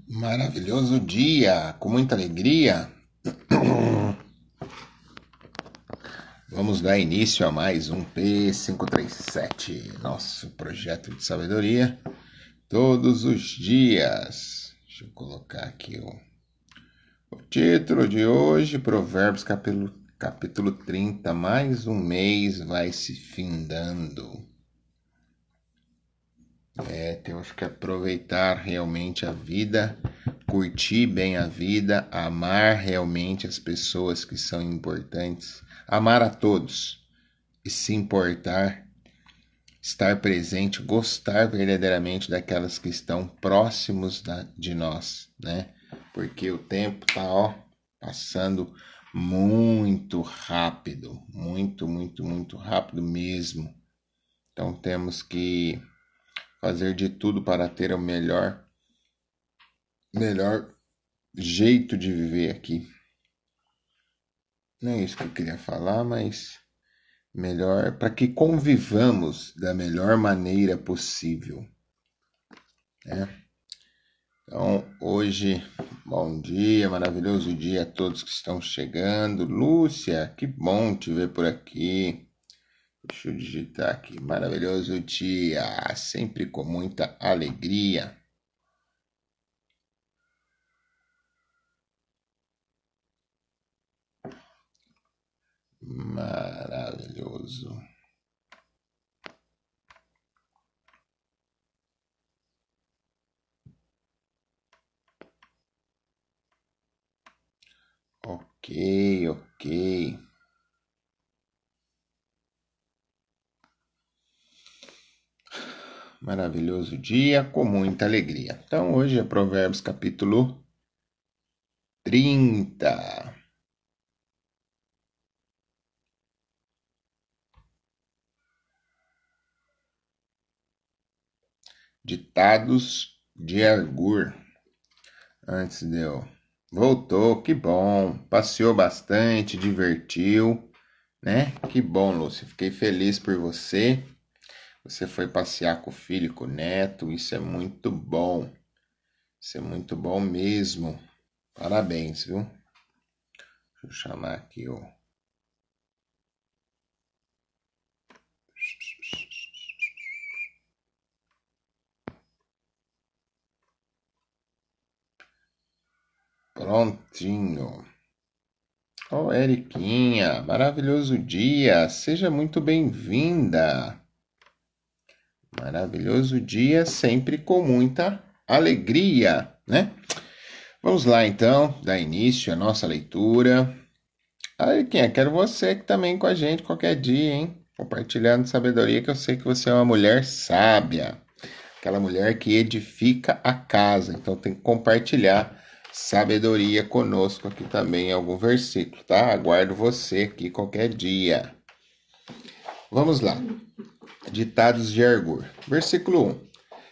Maravilhoso dia, com muita alegria. Vamos dar início a mais um P537, nosso projeto de sabedoria, todos os dias. Deixa eu colocar aqui o título de hoje, Provérbios capítulo 30, mais um mês vai se findando. Temos que aproveitar realmente a vida, curtir bem a vida, amar realmente as pessoas que são importantes, amar a todos e se importar, estar presente, gostar verdadeiramente daquelas que estão próximos de nós, né? Porque o tempo tá, passando muito rápido, muito rápido mesmo. Então temos que fazer de tudo para ter o melhor jeito de viver aqui. Não é isso que eu queria falar, mas melhor para que convivamos da melhor maneira possível, né? Então, hoje, bom dia, maravilhoso dia a todos que estão chegando. Lúcia, que bom te ver por aqui. Deixa eu digitar aqui, maravilhoso dia, sempre com muita alegria. Maravilhoso. Ok. Maravilhoso dia com muita alegria. Então, hoje é Provérbios capítulo 30. Ditados de Agur. Antes de eu... Voltou, que bom. Passeou bastante, divertiu, né? Que bom, Lúcia. Fiquei feliz por você. Você foi passear com o filho e com o neto. Isso é muito bom. Isso é muito bom mesmo. Parabéns, viu? Deixa eu chamar aqui o... Prontinho. Oh, Eriquinha, maravilhoso dia. Seja muito bem-vinda. Maravilhoso dia, sempre com muita alegria, né? Vamos lá, então, dar início à nossa leitura. Eriquinha, quero você que também com a gente qualquer dia, hein? Compartilhando sabedoria, que eu sei que você é uma mulher sábia. Aquela mulher que edifica a casa. Então tem que compartilhar sabedoria conosco aqui também em algum versículo, tá? Aguardo você aqui qualquer dia. Vamos lá. Ditados de Agur. Versículo 1.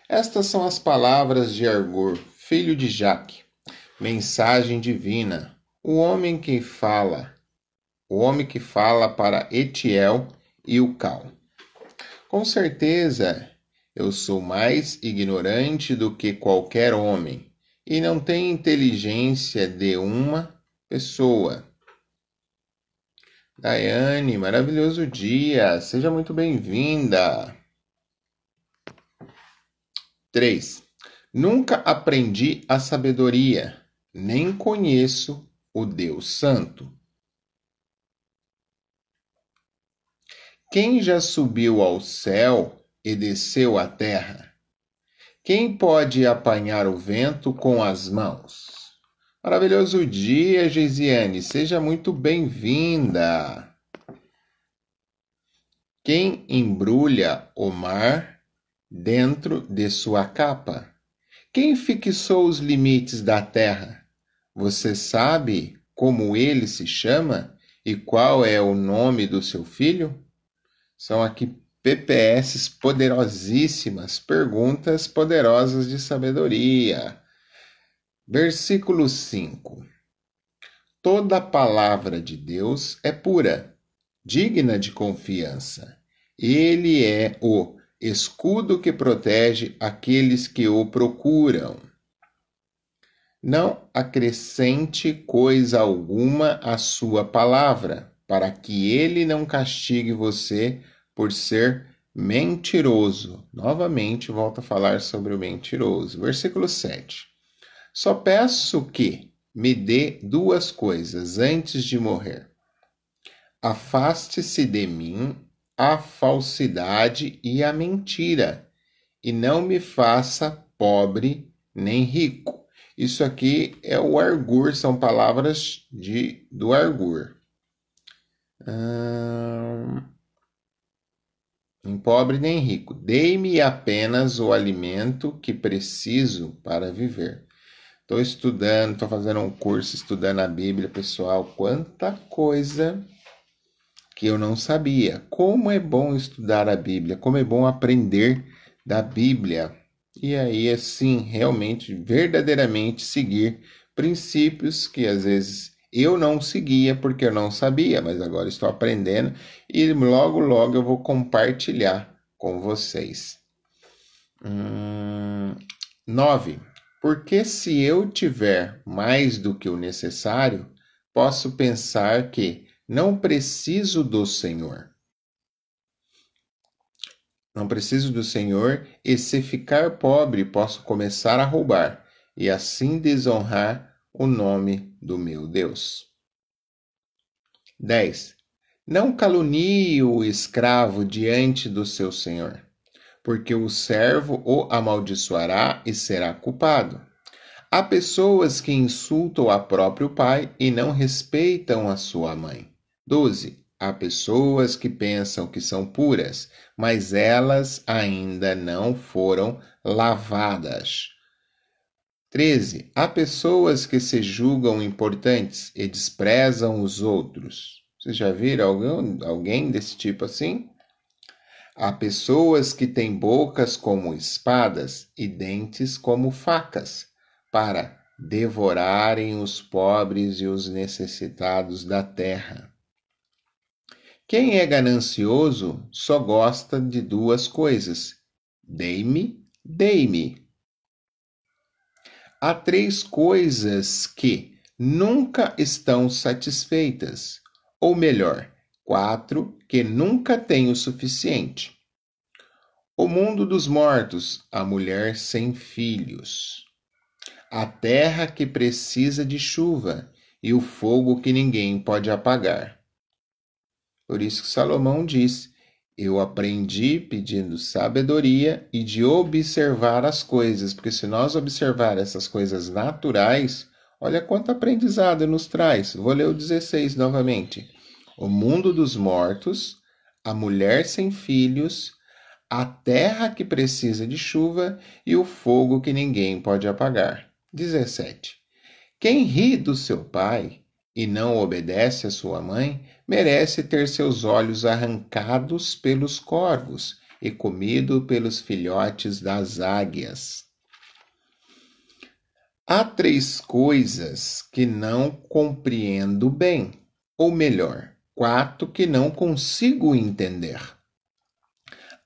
Estas são as palavras de Agur, filho de Jaque. Mensagem divina. O homem que fala para Etiel e Ucal. Com certeza, eu sou mais ignorante do que qualquer homem, e não tenho inteligência de uma pessoa. Daiane, maravilhoso dia, seja muito bem-vinda. 3. Nunca aprendi a sabedoria, nem conheço o Deus Santo. Quem já subiu ao céu e desceu à terra? Quem pode apanhar o vento com as mãos? Maravilhoso dia, Geisiane. Seja muito bem-vinda. Quem embrulha o mar dentro de sua capa? Quem fixou os limites da terra? Você sabe como ele se chama e qual é o nome do seu filho? São aqui PPS poderosíssimas, perguntas poderosas de sabedoria. Versículo 5. Toda palavra de Deus é pura, digna de confiança. Ele é o escudo que protege aqueles que o procuram. Não acrescente coisa alguma à sua palavra, para que ele não castigue você por ser mentiroso. Novamente, volta a falar sobre o mentiroso. Versículo 7. Só peço que me dê duas coisas antes de morrer. Afaste-se de mim a falsidade e a mentira, e não me faça pobre nem rico. Isso aqui é o Argur, são palavras do Argur. Nem pobre nem rico. Dei-me apenas o alimento que preciso para viver. Estou estudando, estou fazendo um curso estudando a Bíblia, pessoal. Quanta coisa que eu não sabia. Como é bom estudar a Bíblia, como é bom aprender da Bíblia. E aí, assim, realmente, verdadeiramente seguir princípios que às vezes eu não seguia porque eu não sabia, mas agora estou aprendendo e logo, logo eu vou compartilhar com vocês. 9. Porque se eu tiver mais do que o necessário, posso pensar que não preciso do Senhor. Não preciso do Senhor, e se ficar pobre, posso começar a roubar, e assim desonrar o nome do meu Deus. 10. Não calunie o escravo diante do seu senhor, porque o servo o amaldiçoará e será culpado. Há pessoas que insultam a próprio pai e não respeitam a sua mãe. 12. Há pessoas que pensam que são puras, mas elas ainda não foram lavadas. 13. Há pessoas que se julgam importantes e desprezam os outros. Vocês já viram alguém desse tipo assim? Há pessoas que têm bocas como espadas e dentes como facas, para devorarem os pobres e os necessitados da terra. Quem é ganancioso só gosta de duas coisas: dei-me, dei-me. Há três coisas que nunca estão satisfeitas, ou melhor, 4 que nunca têm o suficiente. O mundo dos mortos, a mulher sem filhos. A terra que precisa de chuva e o fogo que ninguém pode apagar. Por isso que Salomão diz: eu aprendi pedindo sabedoria e de observar as coisas, porque se nós observar essas coisas naturais, olha quanto aprendizado nos traz. Vou ler o 16 novamente. O mundo dos mortos, a mulher sem filhos, a terra que precisa de chuva e o fogo que ninguém pode apagar. 17. Quem ri do seu pai e não obedece à sua mãe, merece ter seus olhos arrancados pelos corvos e comido pelos filhotes das águias. Há três coisas que não compreendo bem, ou melhor, 4 que não consigo entender.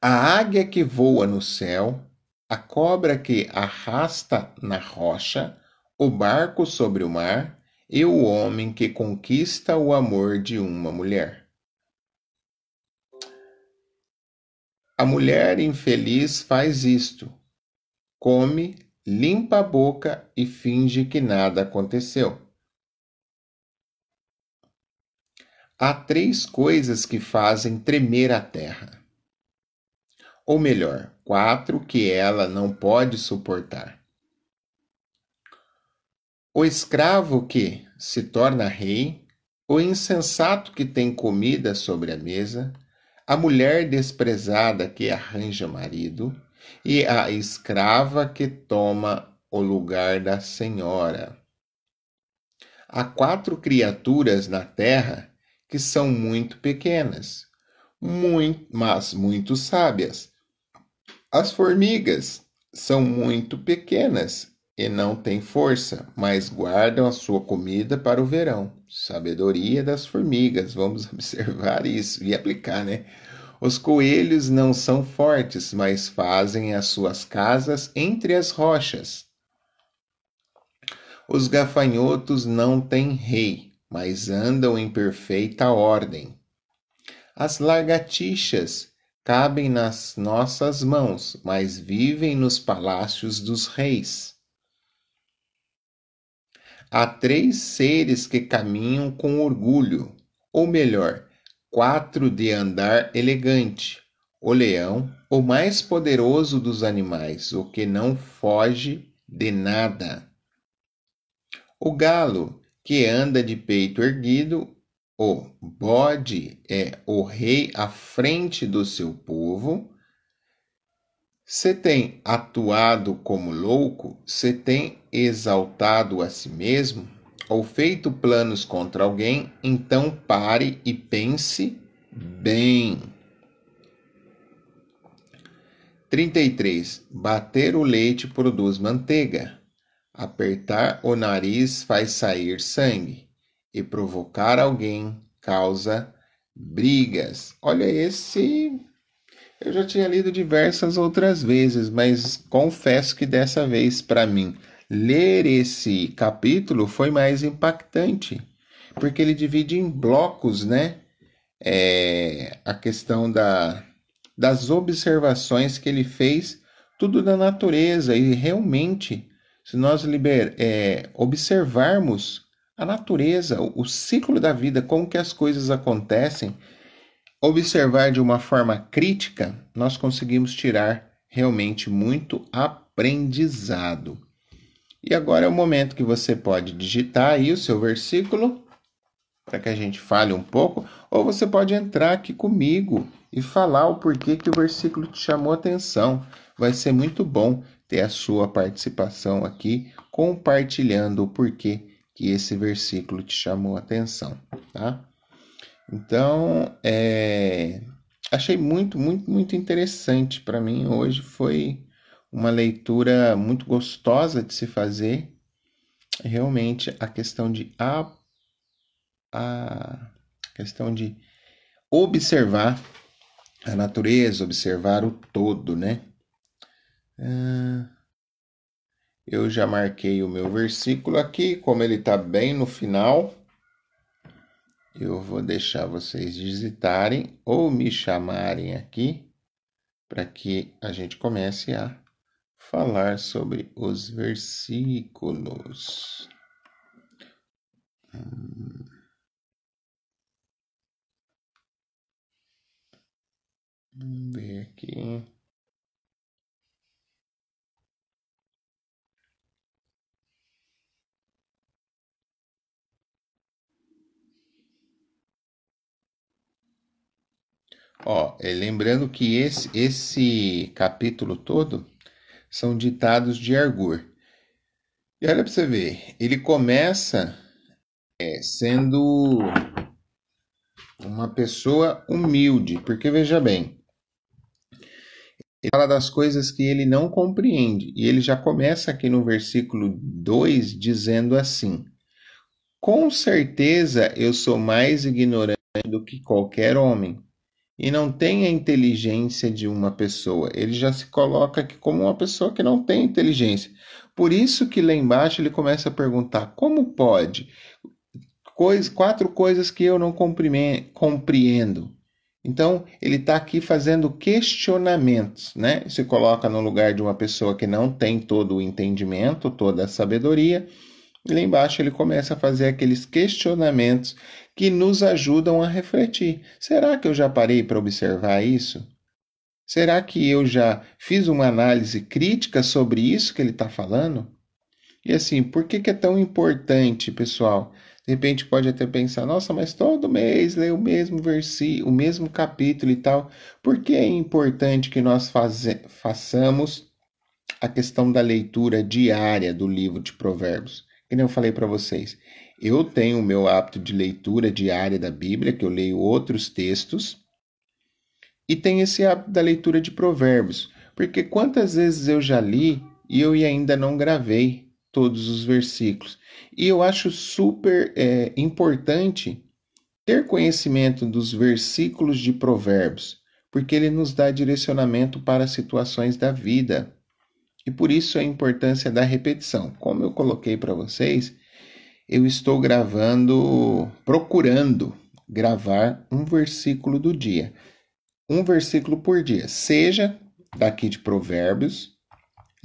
A águia que voa no céu, a cobra que arrasta na rocha, o barco sobre o mar e o homem que conquista o amor de uma mulher. A mulher infeliz faz isto: come, limpa a boca e finge que nada aconteceu. Há três coisas que fazem tremer a terra. Ou melhor, 4 que ela não pode suportar. O escravo que se torna rei, o insensato que tem comida sobre a mesa, a mulher desprezada que arranja marido e a escrava que toma o lugar da senhora. Há 4 criaturas na terra que são muito pequenas, mas muito sábias. As formigas são muito pequenas e não têm força, mas guardam a sua comida para o verão. Sabedoria das formigas, vamos observar isso e aplicar, né? Os coelhos não são fortes, mas fazem as suas casas entre as rochas. Os gafanhotos não têm rei, mas andam em perfeita ordem. As lagartixas cabem nas nossas mãos, mas vivem nos palácios dos reis. Há 3 seres que caminham com orgulho, ou melhor, 4 de andar elegante. O leão, o mais poderoso dos animais, o que não foge de nada. O galo, que anda de peito erguido. O bode é o rei à frente do seu povo. Se tem atuado como louco, se tem exaltado a si mesmo, ou feito planos contra alguém, então pare e pense bem. 33. Bater o leite produz manteiga. Apertar o nariz faz sair sangue. E provocar alguém causa brigas. Olha esse. Eu já tinha lido diversas outras vezes, mas confesso que dessa vez, para mim, ler esse capítulo foi mais impactante, porque ele divide em blocos, né? A questão das observações que ele fez, tudo da natureza, e realmente, se nós observarmos a natureza, o ciclo da vida, como que as coisas acontecem, observar de uma forma crítica, nós conseguimos tirar realmente muito aprendizado. E agora é o momento que você pode digitar aí o seu versículo, para que a gente fale um pouco, ou você pode entrar aqui comigo e falar o porquê que o versículo te chamou a atenção. Vai ser muito bom ter a sua participação aqui, compartilhando o porquê que esse versículo te chamou a atenção, tá? Então, achei muito, muito, muito interessante. Para mim, hoje foi uma leitura muito gostosa de se fazer. Realmente, a questão de observar a natureza, observar o todo, né? Eu já marquei o meu versículo aqui, como ele está bem no final. Eu vou deixar vocês digitarem ou me chamarem aqui para que a gente comece a falar sobre os versículos. Vamos ver aqui. Lembrando que esse capítulo todo são ditados de Agur. E olha para você ver, ele começa sendo uma pessoa humilde, porque veja bem, ele fala das coisas que ele não compreende, e ele já começa aqui no versículo 2 dizendo assim: com certeza eu sou mais ignorante do que qualquer homem, e não tenho a inteligência de uma pessoa. Ele já se coloca aqui como uma pessoa que não tem inteligência. Por isso que lá embaixo ele começa a perguntar: como pode? 4 coisas que eu não compreendo. Então, ele está aqui fazendo questionamentos, né? Se coloca no lugar de uma pessoa que não tem todo o entendimento, toda a sabedoria. E lá embaixo ele começa a fazer aqueles questionamentos que nos ajudam a refletir. Será que eu já parei para observar isso? Será que eu já fiz uma análise crítica sobre isso que ele está falando? E assim, por que é tão importante, pessoal? De repente pode até pensar, nossa, mas todo mês lê o mesmo versículo, o mesmo capítulo e tal. Por que é importante que nós façamos a questão da leitura diária do livro de Provérbios? Que nem eu falei para vocês, eu tenho o meu hábito de leitura diária da Bíblia, que eu leio outros textos, e tenho esse hábito da leitura de Provérbios, porque quantas vezes eu já li e eu ainda não gravei todos os versículos. E eu acho super importante ter conhecimento dos versículos de Provérbios, porque ele nos dá direcionamento para as situações da vida. E por isso a importância da repetição. Como eu coloquei para vocês, eu estou procurando gravar um versículo do dia. Um versículo por dia, seja daqui de Provérbios,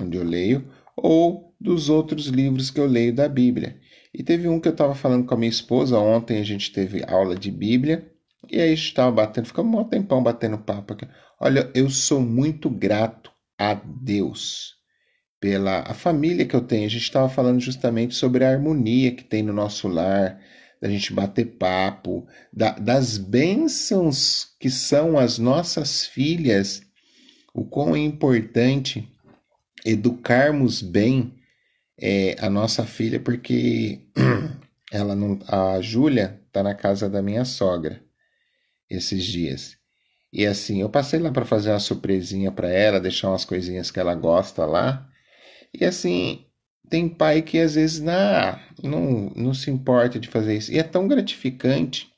onde eu leio, ou dos outros livros que eu leio da Bíblia. E teve um que eu estava falando com a minha esposa, ontem a gente teve aula de Bíblia, e aí a gente estava batendo, ficamos um tempão batendo papo aqui. Olha, eu sou muito grato a Deus pela a família que eu tenho. A gente estava falando justamente sobre a harmonia que tem no nosso lar, da gente bater papo, das bênçãos que são as nossas filhas, o quão é importante educarmos bem a nossa filha, porque ela não, a Júlia está na casa da minha sogra esses dias. E assim, eu passei lá para fazer uma surpresinha para ela, deixar umas coisinhas que ela gosta lá. E assim, tem pai que às vezes não se importa de fazer isso. E é tão gratificante,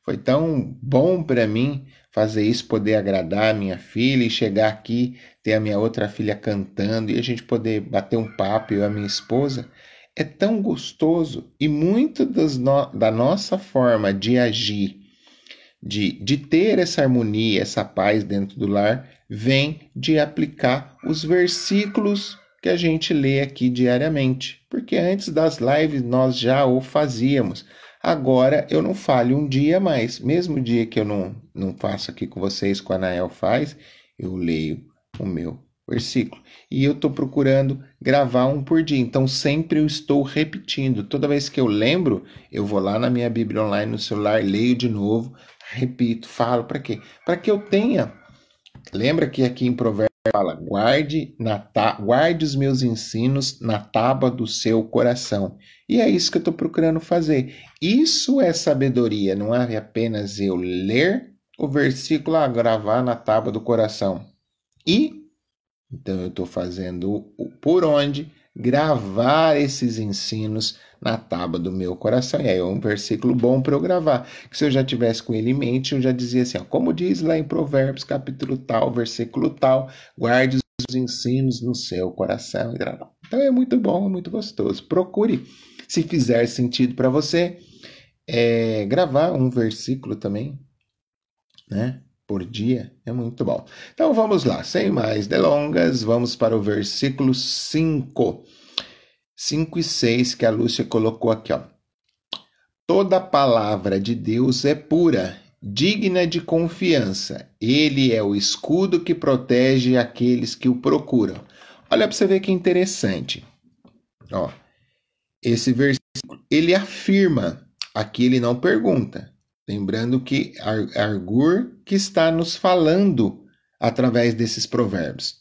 foi tão bom para mim fazer isso, poder agradar a minha filha e chegar aqui, ter a minha outra filha cantando e a gente poder bater um papo, eu e a minha esposa. É tão gostoso e muito da nossa forma de agir, de ter essa harmonia, essa paz dentro do lar, vem de aplicar os versículos que a gente lê aqui diariamente. Porque antes das lives nós já o fazíamos. Agora eu não falho um dia mais. Mesmo dia que eu não faço aqui com vocês, com a Anael faz, eu leio o meu versículo. E eu estou procurando gravar um por dia. Então sempre eu estou repetindo. Toda vez que eu lembro, eu vou lá na minha Bíblia online no celular, leio de novo, repito, falo. Para quê? Para que eu tenha. Lembra que aqui em Provérbios fala, guarde os meus ensinos na tábua do seu coração. E é isso que eu estou procurando fazer. Isso é sabedoria, não é apenas eu ler o versículo, gravar na tábua do coração. Então eu estou fazendo por onde gravar esses ensinos na tábua do meu coração. E aí é um versículo bom para eu gravar. Que se eu já tivesse com ele em mente, eu já dizia assim, ó, como diz lá em Provérbios, capítulo tal, versículo tal, guarde os ensinos no seu coração. Então é muito bom, é muito gostoso. Procure, se fizer sentido para você, gravar um versículo também, né? Por dia, é muito bom. Então vamos lá, sem mais delongas, vamos para o versículo 5 e 6 que a Lúcia colocou aqui, ó. Toda palavra de Deus é pura, digna de confiança. Ele é o escudo que protege aqueles que o procuram. Olha para você ver que interessante. Ó, esse versículo, ele afirma, aqui ele não pergunta. Lembrando que Agur que está nos falando através desses provérbios.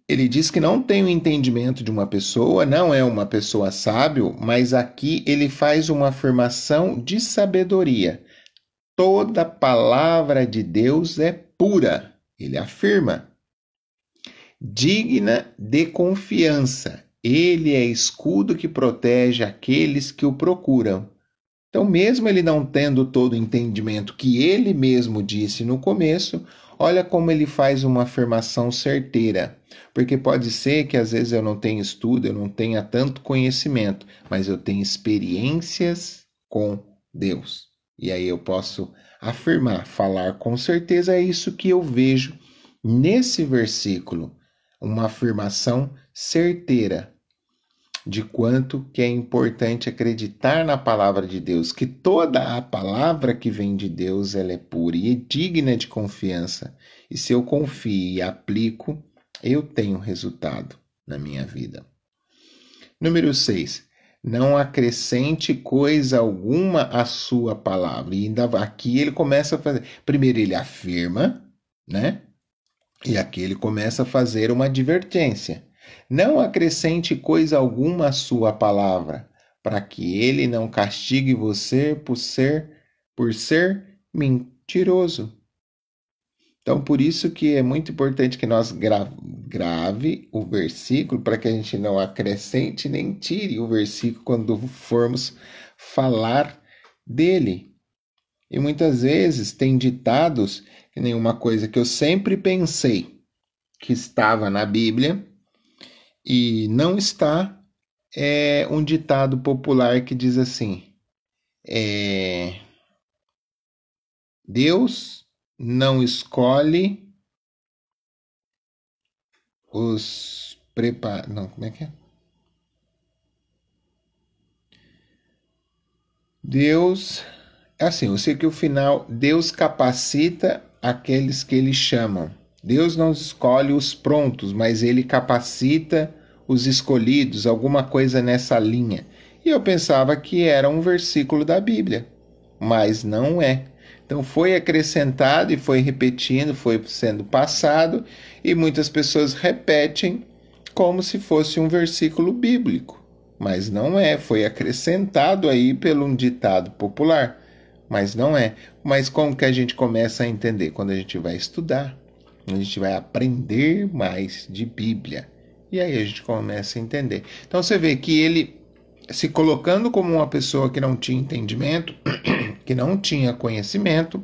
Ele diz que não tem o entendimento de uma pessoa, não é uma pessoa sábio, mas aqui ele faz uma afirmação de sabedoria. Toda palavra de Deus é pura, ele afirma. Digna de confiança. Ele é escudo que protege aqueles que o procuram. Então, mesmo ele não tendo todo o entendimento que ele mesmo disse no começo, olha como ele faz uma afirmação certeira. Porque pode ser que às vezes eu não tenha estudo, eu não tenha tanto conhecimento, mas eu tenho experiências com Deus. E aí eu posso afirmar, falar com certeza, é isso que eu vejo nesse versículo. Uma afirmação certeira de quanto que é importante acreditar na palavra de Deus, que toda a palavra que vem de Deus ela é pura e é digna de confiança. E se eu confio e aplico, eu tenho resultado na minha vida. Número 6. Não acrescente coisa alguma à sua palavra. E ainda aqui ele começa a fazer. Primeiro ele afirma, né? E aqui ele começa a fazer uma advertência. Não acrescente coisa alguma à sua palavra, para que ele não castigue você por ser mentiroso. Então, por isso que é muito importante que nós grave o versículo, para que a gente não acrescente nem tire o versículo quando formos falar dele. E muitas vezes tem ditados, que nenhuma coisa que eu sempre pensei que estava na Bíblia, E não está um ditado popular que diz assim: Deus não escolhe os preparados. Não, como é que é? Deus. Assim, eu sei que o final, Deus capacita aqueles que ele chamam. Deus não escolhe os prontos, mas ele capacita os escolhidos, alguma coisa nessa linha. E eu pensava que era um versículo da Bíblia, mas não é. Então foi acrescentado e foi repetindo, foi sendo passado, e muitas pessoas repetem como se fosse um versículo bíblico, mas não é, foi acrescentado aí pelo um ditado popular, mas não é. Mas como que a gente começa a entender? Quando a gente vai estudar, a gente vai aprender mais de Bíblia, e aí a gente começa a entender. Então você vê que ele se colocando como uma pessoa que não tinha entendimento, que não tinha conhecimento,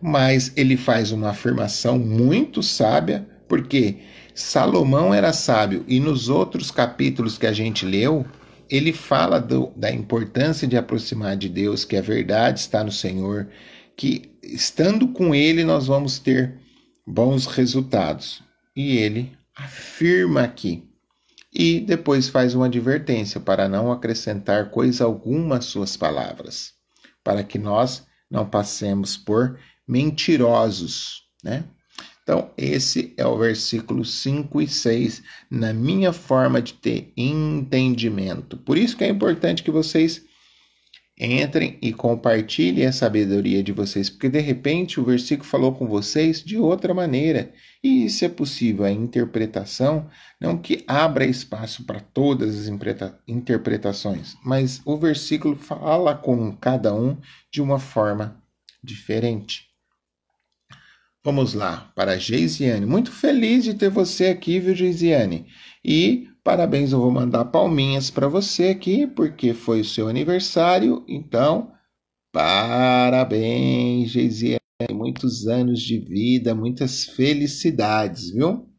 mas ele faz uma afirmação muito sábia, porque Salomão era sábio, e nos outros capítulos que a gente leu, ele fala da importância de aproximar de Deus, que a verdade está no Senhor, que estando com Ele nós vamos ter bons resultados. E ele afirma aqui. E depois faz uma advertência para não acrescentar coisa alguma às suas palavras, para que nós não passemos por mentirosos, né? Então, esse é o versículo 5 e 6, na minha forma de ter entendimento. Por isso que é importante que vocês entrem e compartilhem a sabedoria de vocês, porque de repente o versículo falou com vocês de outra maneira. E isso é possível, a interpretação, não que abra espaço para todas as interpretações, mas o versículo fala com cada um de uma forma diferente. Vamos lá, para a Geisiane. Muito feliz de ter você aqui, viu, Geisiane? E parabéns, eu vou mandar palminhas para você aqui, porque foi o seu aniversário. Então, parabéns, Geisiane. Muitos anos de vida, muitas felicidades, viu?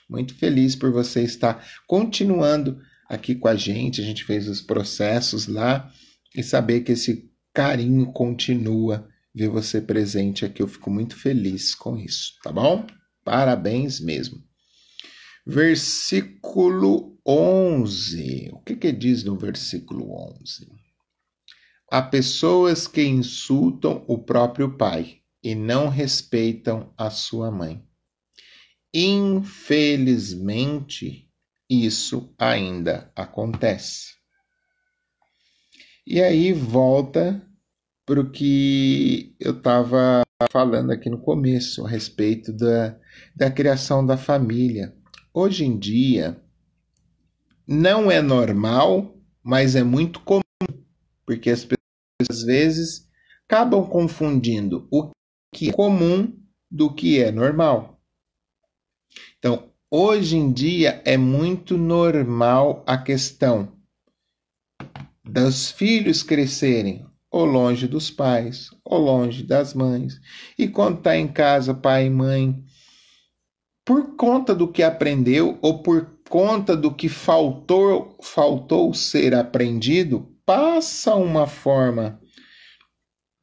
Muito feliz por você estar continuando aqui com a gente. A gente fez os processos lá e saber que esse carinho continua. Ver você presente aqui, eu fico muito feliz com isso, tá bom? Parabéns mesmo. Versículo 11. O que diz no versículo 11? Há pessoas que insultam o próprio pai e não respeitam a sua mãe. Infelizmente, isso ainda acontece. E aí volta para o que eu estava falando aqui no começo, a respeito da criação da família. Hoje em dia, não é normal, mas é muito comum, porque as pessoas, às vezes, acabam confundindo o que é comum do que é normal. Então, hoje em dia, é muito normal a questão dos filhos crescerem ou longe dos pais, ou longe das mães. E quando está em casa, pai e mãe, por conta do que aprendeu, ou por conta do que faltou ser aprendido, passa uma forma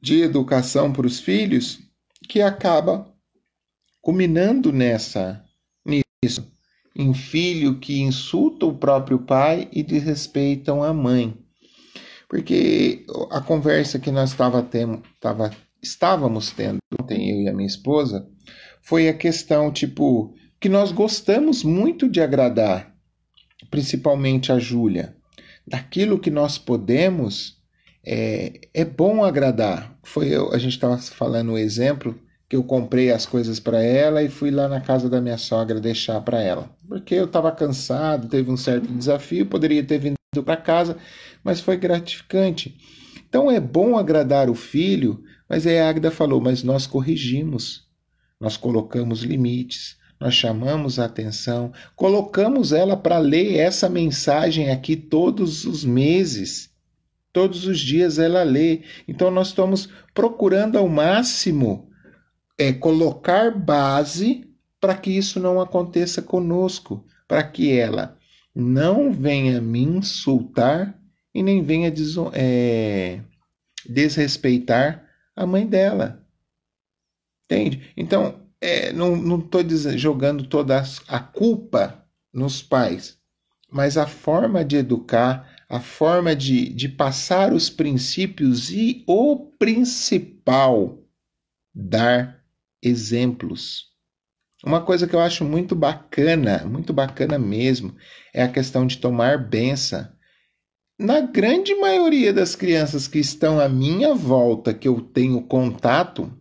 de educação para os filhos que acaba culminando nisso, em filho que insulta o próprio pai e desrespeitam a mãe. Porque a conversa que nós estávamos tendo ontem, eu e a minha esposa, foi a questão, tipo, que nós gostamos muito de agradar, principalmente a Júlia. Daquilo que nós podemos, é bom agradar. A gente estava falando o exemplo que eu comprei as coisas para ela e fui lá na casa da minha sogra deixar para ela. Porque eu estava cansado, teve um certo desafio, poderia ter vindo para casa, mas foi gratificante. Então é bom agradar o filho, mas a Águida falou, mas nós corrigimos, nós colocamos limites, nós chamamos a atenção, colocamos ela para ler essa mensagem aqui todos os meses, todos os dias ela lê. Então nós estamos procurando ao máximo colocar base para que isso não aconteça conosco, para que ela não venha me insultar e nem venha desrespeitar a mãe dela. Entende? Então, não estou jogando toda a culpa nos pais, mas a forma de educar, a forma de passar os princípios e o principal, dar exemplos. Uma coisa que eu acho muito bacana mesmo, é a questão de tomar benção. Na grande maioria das crianças que estão à minha volta, que eu tenho contato,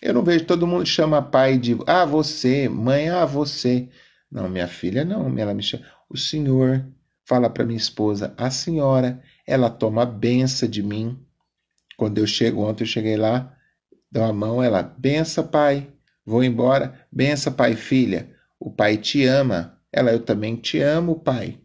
eu não vejo todo mundo chama pai de você, mãe, você. Não, minha filha não, ela me chama o senhor. Fala para minha esposa, a senhora, ela toma benção de mim. Quando eu chego, ontem eu cheguei lá, dou a mão, ela, benção pai, vou embora, benção pai, filha, o pai te ama. Ela, eu também te amo, pai.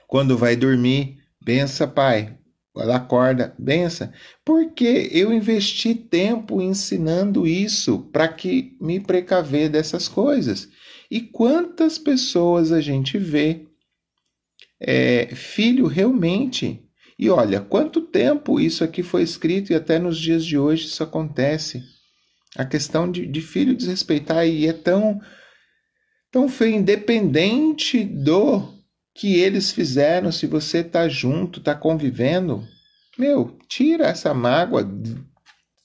Quando vai dormir, benção pai, ela acorda, benção, porque eu investi tempo ensinando isso para que me precaver dessas coisas. E quantas pessoas a gente vê, filho realmente, e olha, quanto tempo isso aqui foi escrito e até nos dias de hoje isso acontece. A questão de filho desrespeitar e é tão feio, independente do que eles fizeram, se você está junto, está convivendo, tira essa mágoa,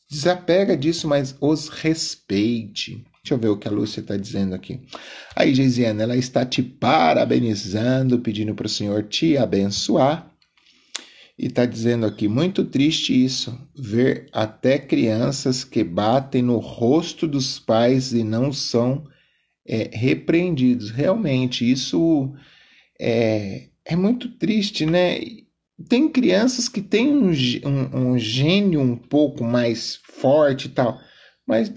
desapega disso, mas os respeite. Deixa eu ver o que a Lúcia está dizendo aqui. Aí, Geisiana, ela está te parabenizando, pedindo para o Senhor te abençoar. E está dizendo aqui, muito triste isso, ver até crianças que batem no rosto dos pais e não são repreendidos. Realmente, isso é muito triste, né? Tem crianças que têm um gênio um pouco mais forte e tal, mas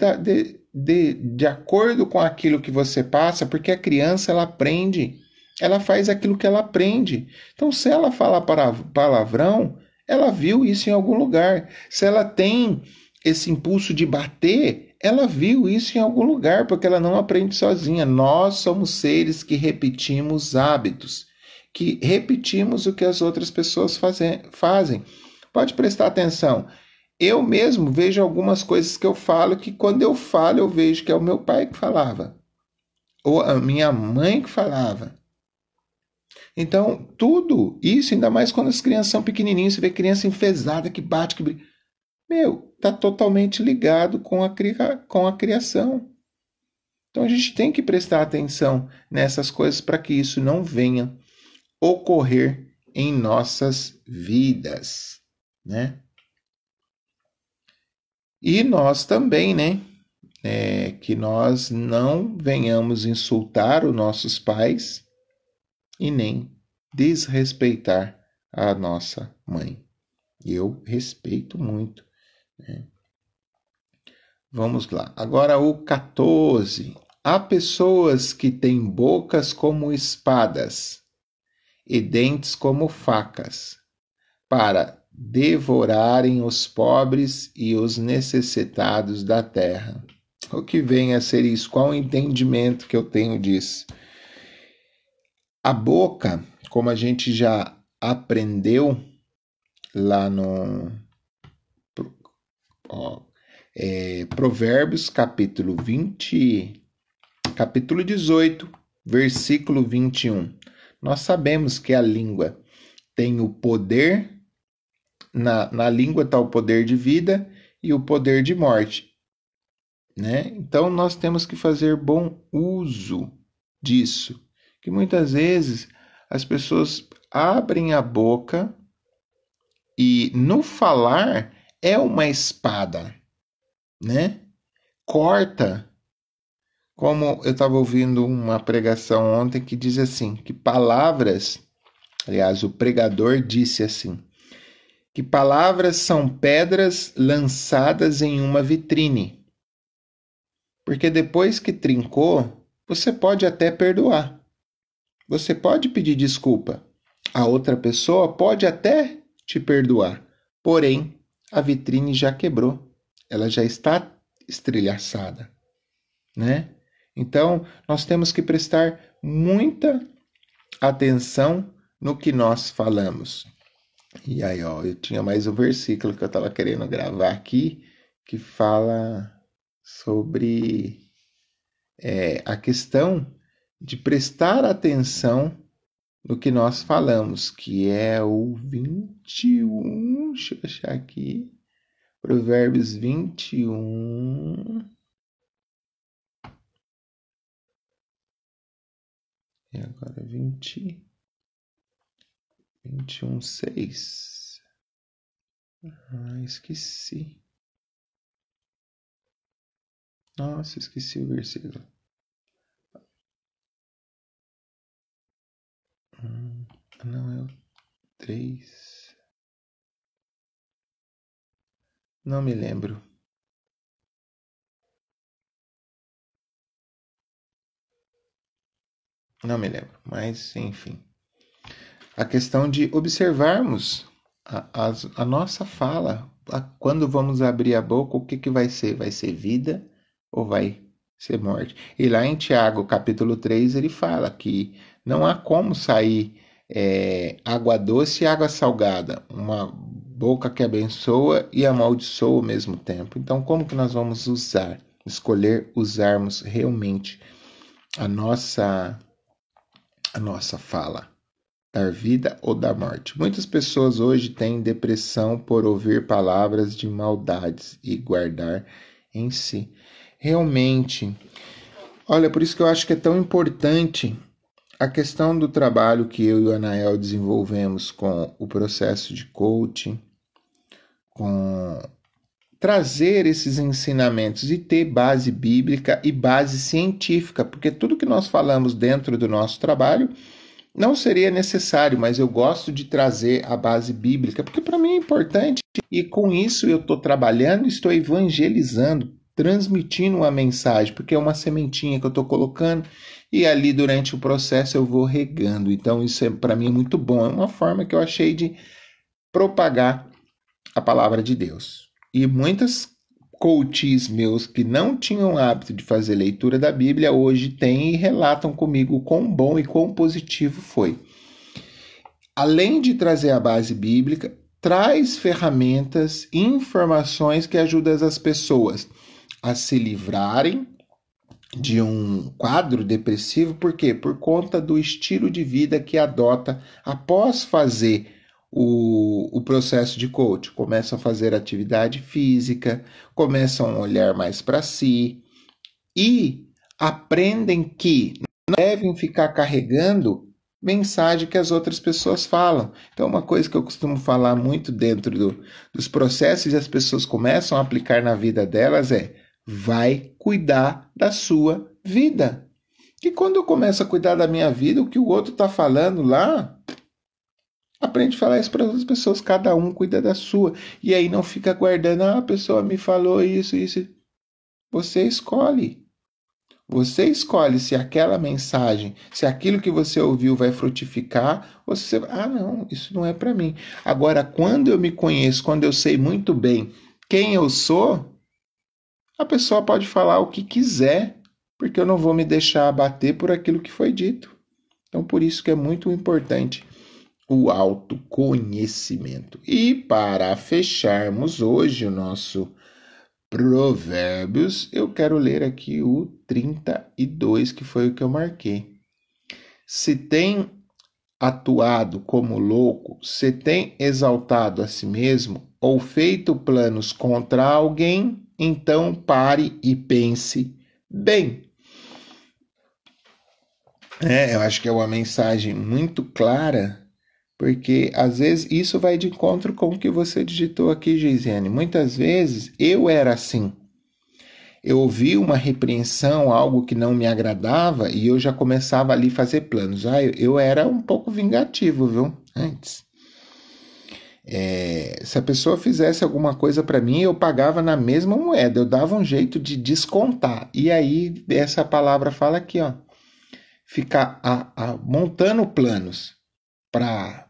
de acordo com aquilo que você passa, porque a criança ela aprende, ela faz aquilo que ela aprende. Então, se ela fala palavrão, ela viu isso em algum lugar. Se ela tem esse impulso de bater, ela viu isso em algum lugar, porque ela não aprende sozinha. Nós somos seres que repetimos hábitos, que repetimos o que as outras pessoas fazem. Pode prestar atenção. Eu mesmo vejo algumas coisas que eu falo que quando eu falo eu vejo que é o meu pai que falava, ou a minha mãe que falava. Então, tudo isso, ainda mais quando as crianças são pequenininhas, você vê criança enfesada que bate, que briga. Tá totalmente ligado com a criação. Então a gente tem que prestar atenção nessas coisas para que isso não venha ocorrer em nossas vidas, né? E nós também, né? Que nós não venhamos insultar os nossos pais e nem desrespeitar a nossa mãe. Eu respeito muito, né? Vamos lá. Agora o 14. Há pessoas que têm bocas como espadas e dentes como facas, para devorarem os pobres e os necessitados da terra. O que vem a ser isso? Qual o entendimento que eu tenho disso? A boca, como a gente já aprendeu lá no Provérbios, capítulo 18, versículo 21. Nós sabemos que a língua tem o poder, na língua está o poder de vida e o poder de morte, né? Então nós temos que fazer bom uso disso, que muitas vezes as pessoas abrem a boca e no falar é uma espada, né? Corta. Como eu estava ouvindo uma pregação ontem que diz assim, que palavras, aliás, o pregador disse assim, que palavras são pedras lançadas em uma vitrine. Porque depois que trincou, você pode até perdoar. Você pode pedir desculpa. A outra pessoa pode até te perdoar. Porém, a vitrine já quebrou. Ela já está estrelhaçada, né? Então, nós temos que prestar muita atenção no que nós falamos. E aí, ó, eu tinha mais um versículo que eu estava querendo gravar aqui, que fala sobre a questão de prestar atenção no que nós falamos, que é o 21, deixa eu achar aqui, Provérbios 21, e agora 21, 6. Esqueci. Nossa, esqueci o versículo. Não, é o 3. Não me lembro. Não me lembro, mas enfim. A questão de observarmos a nossa fala. Quando vamos abrir a boca, o que vai ser? Vai ser vida ou vai ser morte? E lá em Tiago, capítulo 3, ele fala que não há como sair água doce e água salgada. Uma boca que abençoa e amaldiçoa ao mesmo tempo. Então, como que nós vamos escolher usarmos realmente a nossa fala? Dar vida ou dar morte? Muitas pessoas hoje têm depressão por ouvir palavras de maldades e guardar em si. Realmente, olha, por isso que eu acho que é tão importante a questão do trabalho que eu e o Anael desenvolvemos com o processo de coaching, com trazer esses ensinamentos e ter base bíblica e base científica, porque tudo que nós falamos dentro do nosso trabalho não seria necessário, mas eu gosto de trazer a base bíblica, porque para mim é importante, e com isso eu estou trabalhando, estou evangelizando, transmitindo uma mensagem, porque é uma sementinha que eu estou colocando, e ali durante o processo eu vou regando. Então isso para mim é muito bom, é uma forma que eu achei de propagar a palavra de Deus. E muitas coaches meus que não tinham hábito de fazer leitura da Bíblia hoje têm e relatam comigo quão bom e quão positivo foi. Além de trazer a base bíblica, traz ferramentas e informações que ajudam as pessoas a se livrarem de um quadro depressivo. Por quê? Por conta do estilo de vida que adota após fazer o processo de coach. Começam a fazer atividade física, começam a olhar mais para si e aprendem que não devem ficar carregando mensagem que as outras pessoas falam. Então, uma coisa que eu costumo falar muito dentro dos processos e as pessoas começam a aplicar na vida delas é: vai cuidar da sua vida. E quando eu começo a cuidar da minha vida, o que o outro está falando lá, aprende a falar isso para outras pessoas, cada um cuida da sua. E aí não fica guardando, a pessoa me falou isso. Você escolhe. Você escolhe se aquela mensagem, se aquilo que você ouviu vai frutificar, ou se você, não, isso não é para mim. Agora, quando eu me conheço, quando eu sei muito bem quem eu sou, a pessoa pode falar o que quiser, porque eu não vou me deixar abater por aquilo que foi dito. Então, por isso que é muito importante o autoconhecimento. E para fecharmos hoje o nosso Provérbios, eu quero ler aqui o 32, que foi o que eu marquei. Se tem atuado como louco, se tem exaltado a si mesmo, ou feito planos contra alguém, então pare e pense bem. Eu acho que é uma mensagem muito clara, porque às vezes isso vai de encontro com o que você digitou aqui, Geisiane. Muitas vezes eu era assim. Eu ouvi uma repreensão, algo que não me agradava, e eu já começava ali a fazer planos. Eu era um pouco vingativo, viu? Antes. Se a pessoa fizesse alguma coisa para mim, eu pagava na mesma moeda. Eu dava um jeito de descontar. E aí, essa palavra fala aqui, ó. Ficar montando planos para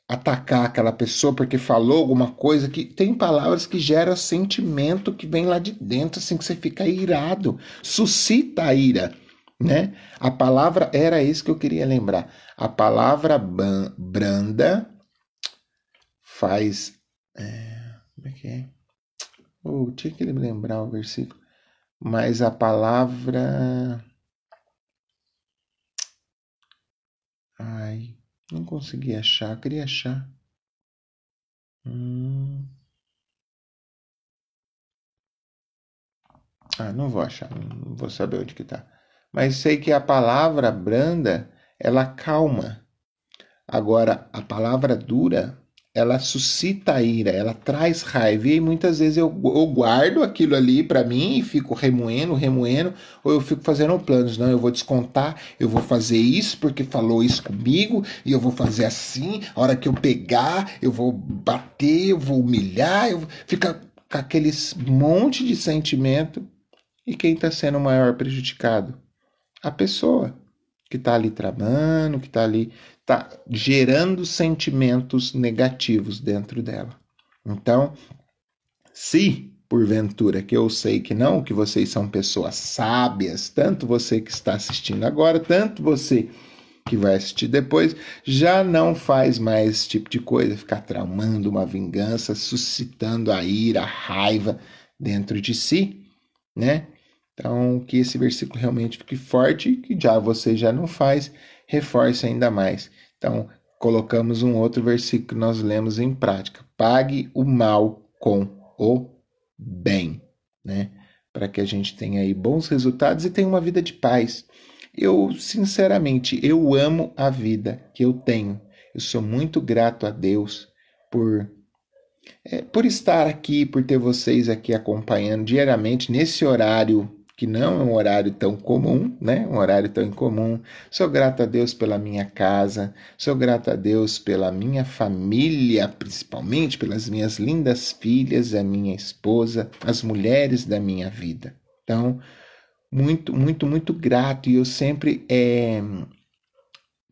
atacar aquela pessoa porque falou alguma coisa, que tem palavras que geram sentimento que vem lá de dentro, assim, que você fica irado, suscita a ira. né? A palavra, era isso que eu queria lembrar. A palavra branda faz. Como é que é? Tinha que lembrar o versículo. Mas a palavra. Ai, não consegui achar, queria achar. Não vou achar, não vou saber onde que tá. Mas sei que a palavra branda, ela calma. Agora, a palavra dura, ela suscita a ira, ela traz raiva. E muitas vezes eu guardo aquilo ali para mim e fico remoendo, ou eu fico fazendo planos. Não, eu vou descontar, eu vou fazer isso porque falou isso comigo, e eu vou fazer assim. A hora que eu pegar, eu vou bater, eu vou humilhar, fica com aqueles monte de sentimento. E quem está sendo o maior prejudicado? A pessoa que está ali tramando, que está ali, está gerando sentimentos negativos dentro dela. Então, se porventura, que eu sei que não, que vocês são pessoas sábias, tanto você que está assistindo agora, tanto você que vai assistir depois, já não faz mais esse tipo de coisa, ficar tramando uma vingança, suscitando a ira, a raiva dentro de si, né? Então, que esse versículo realmente fique forte, que já você já não faz, reforce ainda mais. Então, colocamos um outro versículo que nós lemos em prática. Pague o mal com o bem, né? Para que a gente tenha aí bons resultados e tenha uma vida de paz. Eu, sinceramente, eu amo a vida que eu tenho. Eu sou muito grato a Deus por estar aqui, por ter vocês aqui acompanhando diariamente nesse horário que não é um horário tão comum, né? Um horário tão incomum. Sou grato a Deus pela minha casa, sou grato a Deus pela minha família, principalmente pelas minhas lindas filhas, a minha esposa, as mulheres da minha vida. Então, muito, muito, muito grato, e eu sempre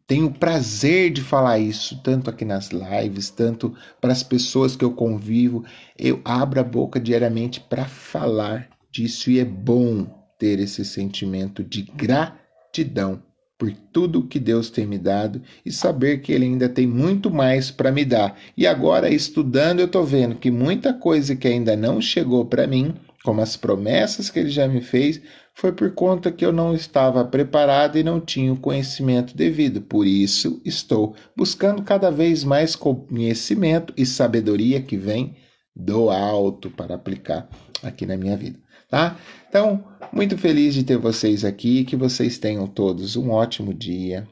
tenho o prazer de falar isso, tanto aqui nas lives, tanto para as pessoas que eu convivo. Eu abro a boca diariamente para falar disso, e é bom ter esse sentimento de gratidão por tudo que Deus tem me dado e saber que Ele ainda tem muito mais para me dar. E agora, estudando, eu estou vendo que muita coisa que ainda não chegou para mim, como as promessas que Ele já me fez, foi por conta que eu não estava preparado e não tinha o conhecimento devido. Por isso, estou buscando cada vez mais conhecimento e sabedoria que vem do alto para aplicar aqui na minha vida, tá? Então, muito feliz de ter vocês aqui, que vocês tenham todos um ótimo dia,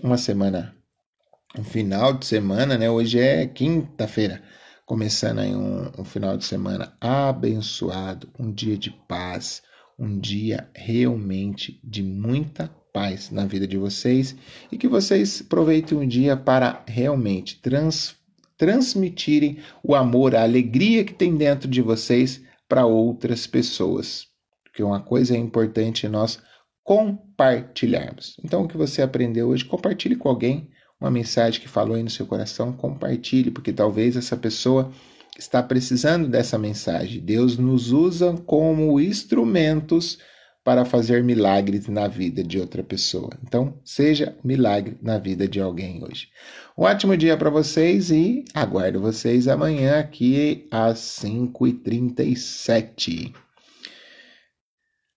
uma semana, um final de semana, né? Hoje é quinta-feira, começando aí um final de semana abençoado, um dia de paz, um dia realmente de muita paz na vida de vocês, e que vocês aproveitem um dia para realmente transmitirem o amor, a alegria que tem dentro de vocês para outras pessoas. Porque uma coisa é importante nós compartilharmos. Então, o que você aprendeu hoje, compartilhe com alguém uma mensagem que falou aí no seu coração, compartilhe, porque talvez essa pessoa está precisando dessa mensagem. Deus nos usa como instrumentos para fazer milagres na vida de outra pessoa. Então, seja milagre na vida de alguém hoje. Um ótimo dia para vocês e aguardo vocês amanhã aqui às 5h37.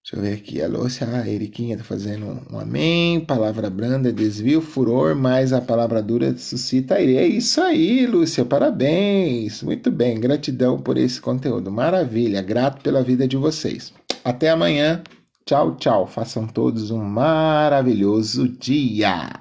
Deixa eu ver aqui, a Lúcia, a Eriquinha tá fazendo um amém, palavra branda desvia o furor, mas a palavra dura suscita a ira. É isso aí, Lúcia, parabéns, muito bem, gratidão por esse conteúdo, maravilha, grato pela vida de vocês. Até amanhã, tchau, tchau, façam todos um maravilhoso dia.